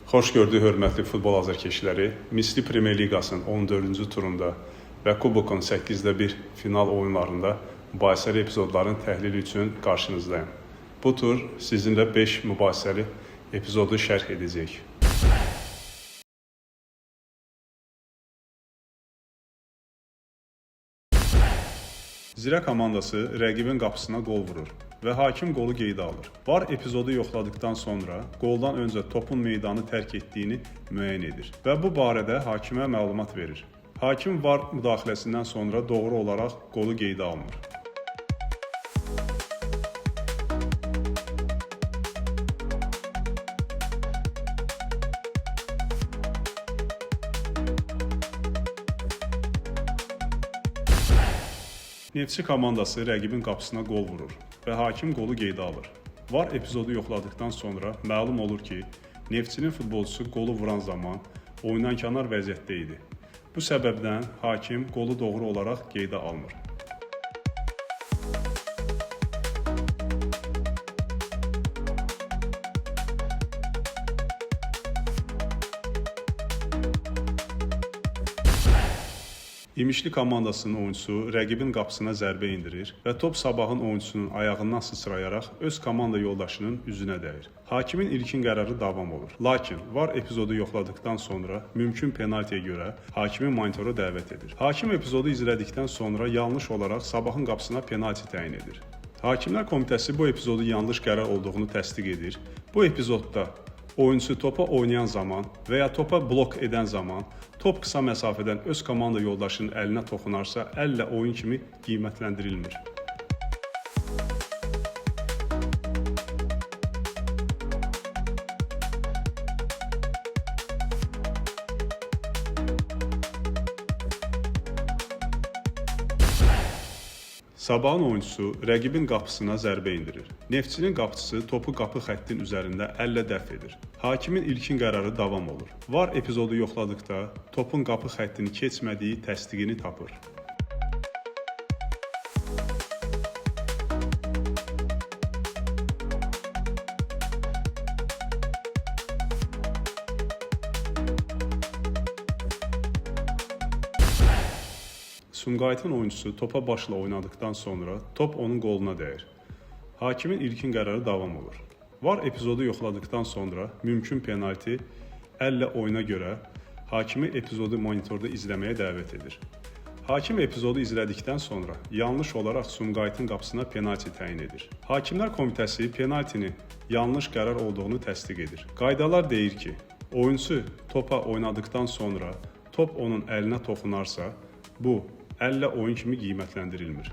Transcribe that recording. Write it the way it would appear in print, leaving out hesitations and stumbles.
Xoş gördük, hörmətli futbol azarkeşləri. Misli Premyer Liqasının 14-cü turunda və Kubokun 8-1 final oyunlarında mübahisəli epizodların təhlili üçün qarşınızdayım. Bu tur sizinlə 5 mübahisəli epizodu şərh edəcək. Zirə komandası rəqibin qapısına qol vurur və hakim qolu qeydə alır. VAR epizodu yoxladıkdan sonra qoldan öncə topun meydanı tərk etdiyini müəyyən edir və bu barədə hakimə məlumat verir. Hakim VAR müdaxiləsindən sonra doğru olaraq qolu qeydə almır. Neftçi komandası rəqibin qapısına qol vurur və hakim qolu qeydə alır. VAR epizodu yoxladıkdan sonra məlum olur ki, Neftçinin futbolçusu qolu vuran zaman oyundankənar vəziyyətdə idi. Bu səbəbdən hakim qolu doğru olaraq qeydə almır. İmişli komandasının oyuncusu rəqibin qapısına zərbə indirir və top Sabahın oyuncusunun ayağından sıçrayaraq öz komanda yoldaşının üzünə dəyir. Hakimin ilkin qərarı davam olur. Lakin VAR epizodu yoxladıkdan sonra mümkün penaltiyə görə hakimi monitora dəvət edir. Hakim epizodu izlədikdən sonra yanlış olaraq Sabahın qapısına penalti təyin edir. Hakimlər Komitəsi bu epizodu yanlış qərar olduğunu təsdiq edir. Bu epizodda oyunçu topa oynayan zaman və ya topa blok edən zaman top qısa məsafədən öz komanda yoldaşının əlinə toxunarsa, əllə oyun kimi qiymətləndirilmir. Sabahın oyuncusu rəqibin qapısına zərbə indirir. Neftçinin qapıçısı topu qapı xəttin üzərində əllə dəf edir. Hakimin ilkin qərarı davam olur. VAR epizodu yoxladıqda topun qapı xəttini keçmədiyi təsdiqini tapır. Sumqayıtın oyuncusu topa başla oynadıkdan sonra top onun qoluna dəyir. Hakimin ilkin qərarı davam olur. VAR epizodu yoxladıkdan sonra mümkün penalti əllə oyuna görə hakimi epizodu monitorda izləməyə dəvət edir. Hakim epizodu izlədikdən sonra yanlış olaraq Sumqayıtın qapısına penalti təyin edir. Hakimlər Komitəsi penaltini yanlış qərar olduğunu təsdiq edir. Qaydalar deyir ki, oyunçu topa oynadıkdan sonra top onun əlinə toxunarsa, bu əllə oyun kimi qiymətləndirilmir.